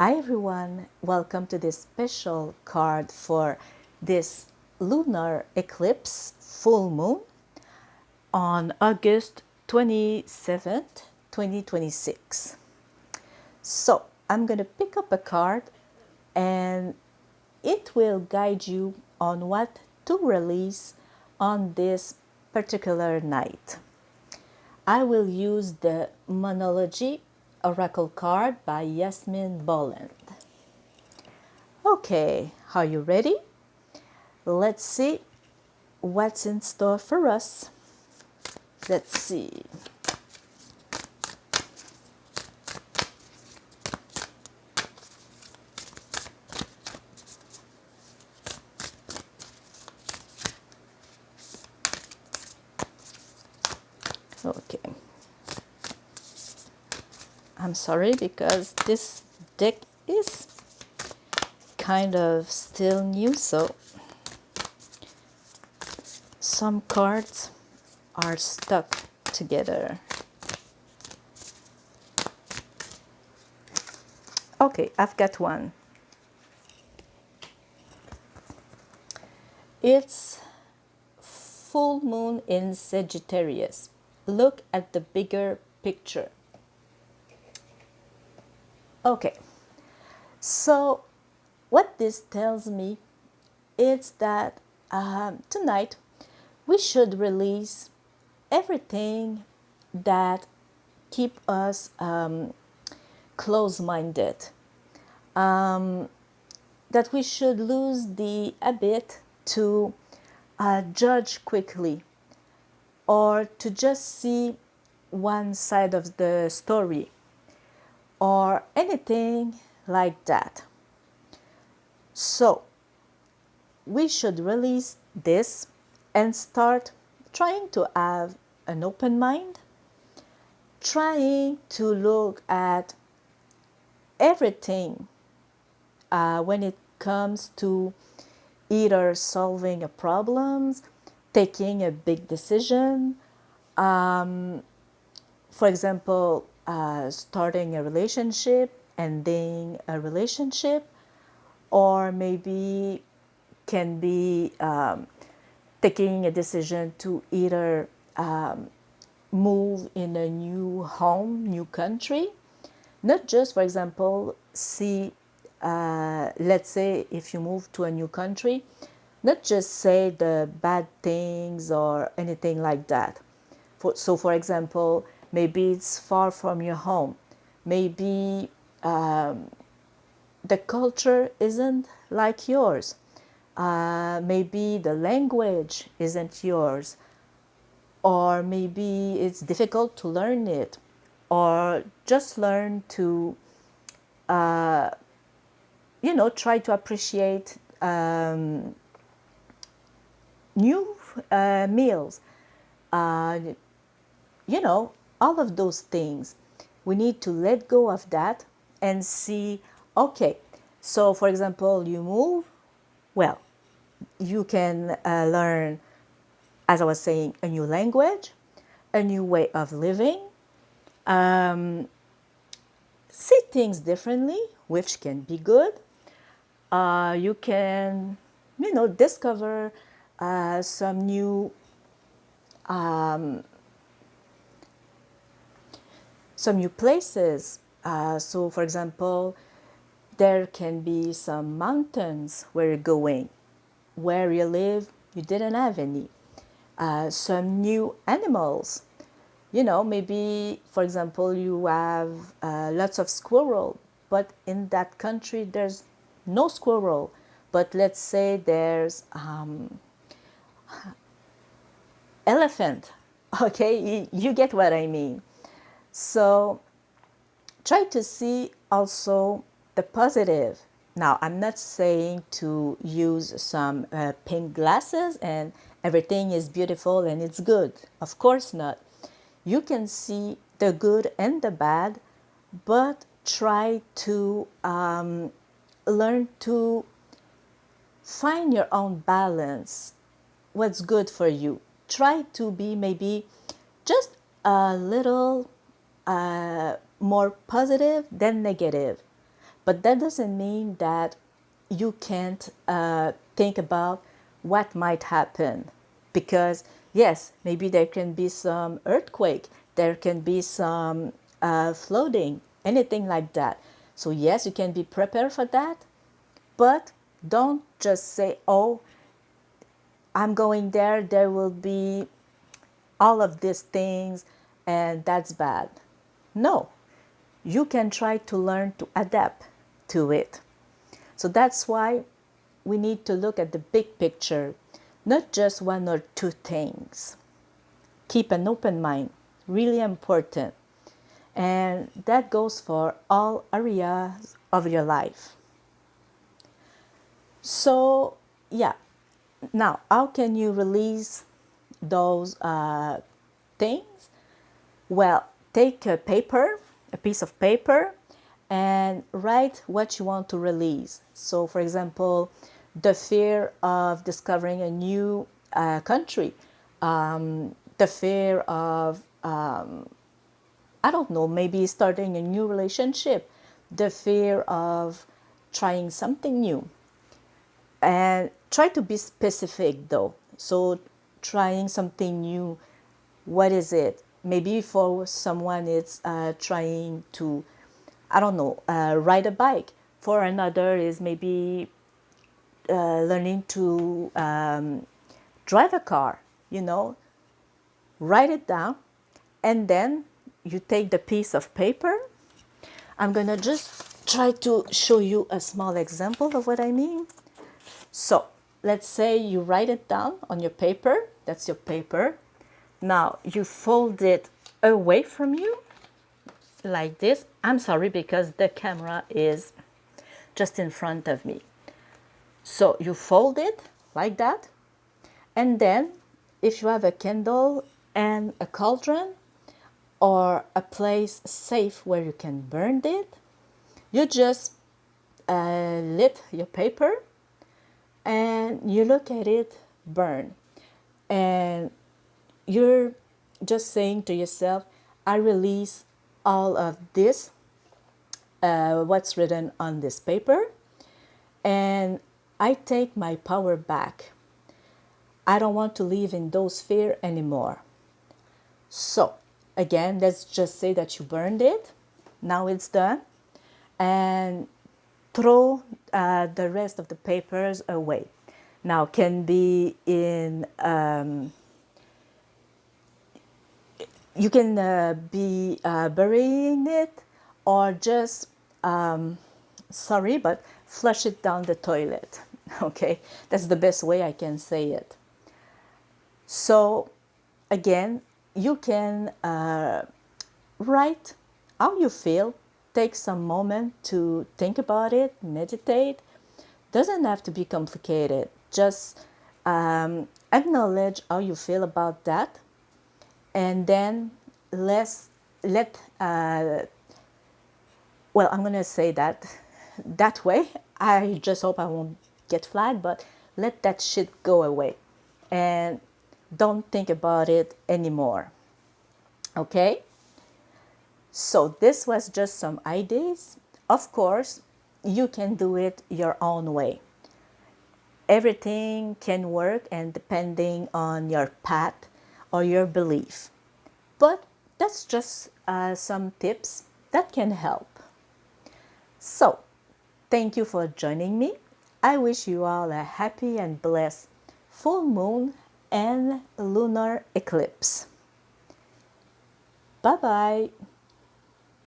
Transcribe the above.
Hi everyone, welcome to this special card for this lunar eclipse full moon on August 27th, 2026. So I'm going to pick up a card and it will guide you on what to release on this particular night. I will use the Monology Oracle card by Yasmin Boland. Okay, are you ready? Let's see what's in store for us. Let's see. Okay. I'm sorry because this deck is kind of still new, so some cards are stuck together. Okay, I've got one. It's full moon in Sagittarius. Look at the bigger picture. Okay, so what this tells me is that tonight we should release everything that keep us close-minded, that we should lose the habit to judge quickly or to just see one side of the story or anything like that. So we should release this and start trying to have an open mind, trying to look at everything when it comes to either solving a problem, taking a big decision, for example, starting a relationship, ending a relationship, or maybe can be taking a decision to either move in a new home, new country. Not just, for example, see, let's say if you move to a new country, not just say the bad things or anything like that. So, for example, maybe it's far from your home. Maybe the culture isn't like yours. Maybe the language isn't yours. Or maybe it's difficult to learn it. Or just learn to, try to appreciate new meals. Uh, all of those things. We need to let go of that and see, okay, so for example, you move, well, you can learn, as I was saying, a new language, a new way of living, see things differently, which can be good. You can, discover some new places. So, for example, there can be some mountains where you're going. Where you live, you didn't have any. Some new animals. Maybe, for example, you have lots of squirrel, but in that country there's no squirrel. But let's say there's elephant. Okay, you get what I mean. So try to see also the positive. Now, I'm not saying to use some pink glasses and everything is beautiful and it's good. Of course not. You can see the good and the bad, but try to learn to find your own balance. What's good for you? Try to be maybe just a little more positive than negative. But that doesn't mean that you can't think about what might happen. Because, yes, maybe there can be some earthquake, there can be some flooding, anything like that. So, yes, you can be prepared for that, but don't just say, oh, I'm going there, there will be all of these things, and that's bad. No, you can try to learn to adapt to it. So that's why we need to look at the big picture, not just one or two things. Keep an open mind, really important. And that goes for all areas of your life. So, yeah, now how can you release those things? Well, take a paper, a piece of paper, and write what you want to release. So, for example, the fear of discovering a new country, the fear of, I don't know, maybe starting a new relationship, the fear of trying something new. And try to be specific though. So, trying something new, what is it? Maybe for someone it's trying to, I don't know, ride a bike. For another is maybe learning to drive a car, you know. Write it down, and then you take the piece of paper. I'm gonna just try to show you a small example of what I mean. So let's say you write it down on your paper. That's your paper. Now you fold it away from you like this. I'm sorry because the camera is just in front of me. So you fold it like that. And then if you have a candle and a cauldron or a place safe where you can burn it, you just lit your paper and you look at it burn. And you're just saying to yourself, I release all of this, what's written on this paper, and I take my power back. I don't want to live in those fears anymore. So, again, let's just say that you burned it. Now it's done. And throw the rest of the papers away. Now, can be in you can be burying it, or just sorry, but flush it down the toilet. Okay, that's the best way I can say it. So again, you can write how you feel. Take some moment to think about it, meditate. Doesn't have to be complicated. Just acknowledge how you feel about that, and then let well, I'm gonna say that way. I just hope I won't get flagged, but let that shit go away and don't think about it anymore. Okay? So this was just some ideas. Of course, you can do it your own way. Everything can work, and depending on your path or your belief. But that's just some tips that can help. So, thank you for joining me. I wish you all a happy and blessed full moon and lunar eclipse. Bye bye.